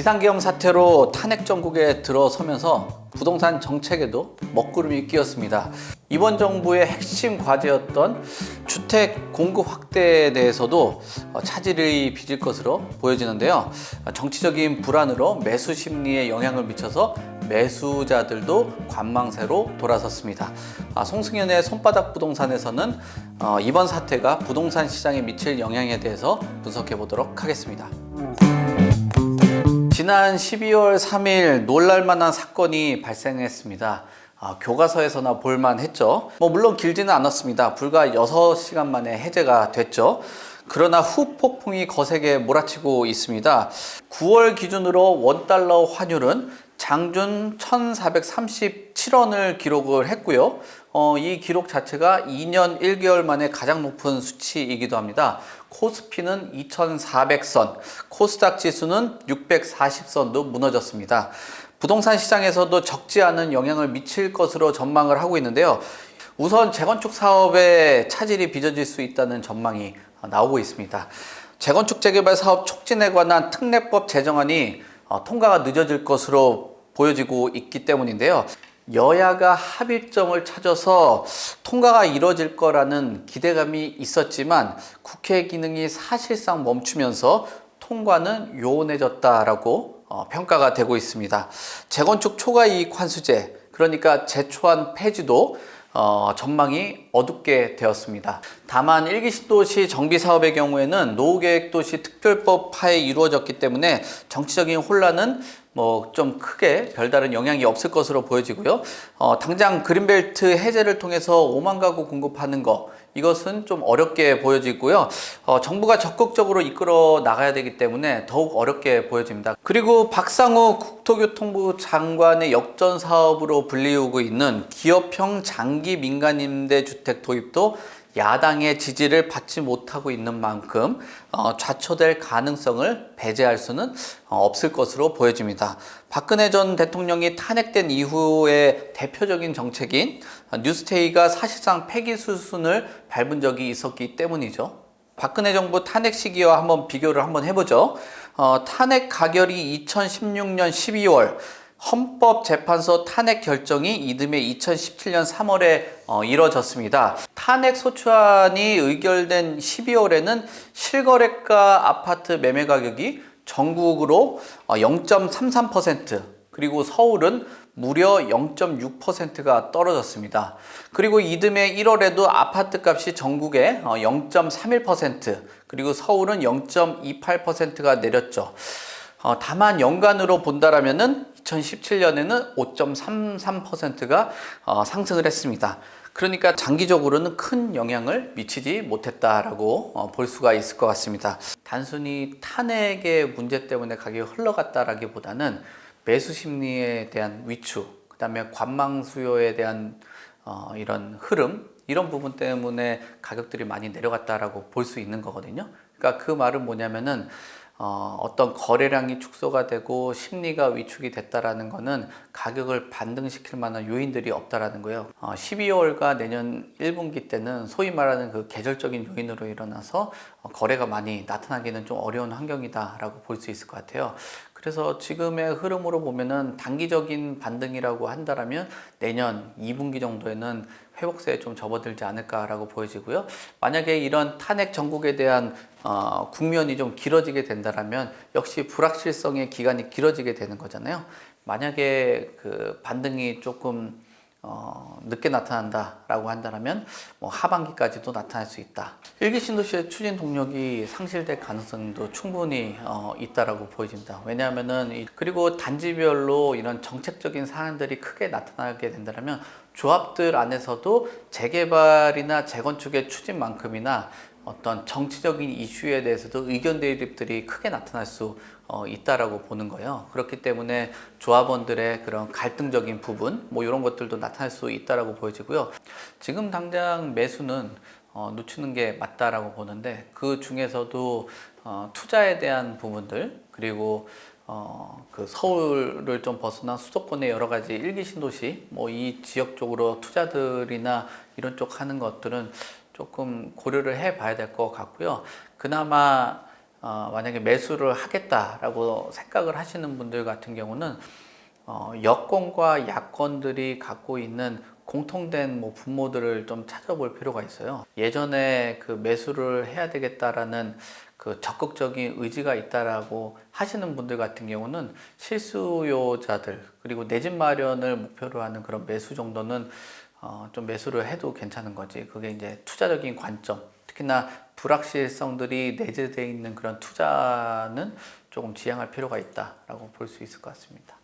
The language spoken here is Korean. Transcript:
비상계엄 사태로 탄핵 정국에 들어서면서 부동산 정책에도 먹구름이 끼었습니다. 이번 정부의 핵심 과제였던 주택 공급 확대에 대해서도 차질이 빚을 것으로 보여지는데요. 정치적인 불안으로 매수 심리에 영향을 미쳐서 매수자들도 관망세로 돌아섰습니다. 송승연의 손바닥 부동산에서는 이번 사태가 부동산 시장에 미칠 영향에 대해서 분석해 보도록 하겠습니다. 지난 12월 3일 놀랄만한 사건이 발생했습니다. 교과서에서나 볼만했죠. 물론 길지는 않았습니다. 불과 6시간 만에 해제가 됐죠. 그러나 후폭풍이 거세게 몰아치고 있습니다. 9월 기준으로 원달러 환율은 장준 1,437원을 기록을 했고요. 이 기록 자체가 2년 1개월 만에 가장 높은 수치이기도 합니다. 코스피는 2,400선, 코스닥 지수는 640선도 무너졌습니다. 부동산 시장에서도 적지 않은 영향을 미칠 것으로 전망을 하고 있는데요. 우선 재건축 사업에 차질이 빚어질 수 있다는 전망이 나오고 있습니다. 재건축 재개발 사업 촉진에 관한 특례법 제정안이 통과가 늦어질 것으로 보여지고 있기 때문인데요. 여야가 합의점을 찾아서 통과가 이뤄질 거라는 기대감이 있었지만 국회 기능이 사실상 멈추면서 통과는 요원해졌다라고 평가가 되고 있습니다. 재건축 초과이익 환수제, 그러니까 재초안 폐지도 전망이 어둡게 되었습니다. 다만 1기 신도시 정비 사업의 경우에는 노후계획도시 특별법 하에 이루어졌기 때문에 정치적인 혼란은 좀 크게 별다른 영향이 없을 것으로 보여지고요. 당장 그린벨트 해제를 통해서 5만 가구 공급하는 거, 이것은 좀 어렵게 보여지고요. 정부가 적극적으로 이끌어 나가야 되기 때문에 더욱 어렵게 보여집니다. 그리고 박상우 국토교통부 장관의 역전 사업으로 불리우고 있는 기업형 장기 민간임대주택 도입도 야당의 지지를 받지 못하고 있는 만큼 좌초될 가능성을 배제할 수는 없을 것으로 보여집니다. 박근혜 전 대통령이 탄핵된 이후의 대표적인 정책인 뉴스테이가 사실상 폐기 수순을 밟은 적이 있었기 때문이죠. 박근혜 정부 탄핵 시기와 한번 비교를 해보죠. 탄핵 가결이 2016년 12월, 헌법재판소 탄핵 결정이 이듬해 2017년 3월에 이뤄졌습니다. 탄핵 소추안이 의결된 12월에는 실거래가 아파트 매매 가격이 전국으로 0.33%, 그리고 서울은 무려 0.6%가 떨어졌습니다. 그리고 이듬해 1월에도 아파트 값이 전국에 0.31%, 그리고 서울은 0.28%가 내렸죠. 다만 연간으로 본다라면은 2017년에는 5.33%가 상승을 했습니다. 그러니까 장기적으로는 큰 영향을 미치지 못했다라고 볼 수가 있을 것 같습니다. 단순히 탄핵의 문제 때문에 가격이 흘러갔다라기보다는 매수 심리에 대한 위축, 그 다음에 관망 수요에 대한 이런 흐름, 이런 부분 때문에 가격들이 많이 내려갔다라고 볼 수 있는 거거든요. 그러니까 그 말은 뭐냐면은 어떤 거래량이 축소가 되고 심리가 위축이 됐다라는 거는 가격을 반등시킬 만한 요인들이 없다라는 거예요. 12월과 내년 1분기 때는 소위 말하는 그 계절적인 요인으로 일어나서 거래가 많이 나타나기는 좀 어려운 환경이다라고 볼 수 있을 것 같아요. 그래서 지금의 흐름으로 보면은 단기적인 반등이라고 한다면 내년 2분기 정도에는 회복세에 좀 접어들지 않을까라고 보여지고요. 만약에 이런 탄핵 정국에 대한 국면이 좀 길어지게 된다면 역시 불확실성의 기간이 길어지게 되는 거잖아요. 만약에 그 반등이 조금 늦게 나타난다라고 한다면 하반기까지도 나타날 수 있다. 1기 신도시의 추진 동력이 상실될 가능성도 충분히 있다라고 보여집니다. 왜냐하면은 그리고 단지별로 이런 정책적인 사안들이 크게 나타나게 된다면 조합들 안에서도 재개발이나 재건축의 추진만큼이나 어떤 정치적인 이슈에 대해서도 의견 대립들이 크게 나타날 수 있다라고 보는 거예요. 그렇기 때문에 조합원들의 그런 갈등적인 부분, 이런 것들도 나타날 수 있다라고 보여지고요. 지금 당장 매수는 늦추는 게 맞다라고 보는데, 그 중에서도 투자에 대한 부분들, 그리고 그 서울을 좀 벗어난 수도권의 여러 가지 1기 신도시, 이 지역 쪽으로 투자들이나 이런 쪽 하는 것들은 조금 고려를 해 봐야 될 것 같고요. 그나마 만약에 매수를 하겠다라고 생각을 하시는 분들 같은 경우는 여건과 야건들이 갖고 있는 공통된 분모들을 좀 찾아볼 필요가 있어요. 예전에 그 매수를 해야 되겠다라는 그 적극적인 의지가 있다라고 하시는 분들 같은 경우는 실수요자들 그리고 내 집 마련을 목표로 하는 그런 매수 정도는 좀 매수를 해도 괜찮은 거지. 그게 이제 투자적인 관점, 특히나 불확실성들이 내재되어 있는 그런 투자는 조금 지양할 필요가 있다라고 볼 수 있을 것 같습니다.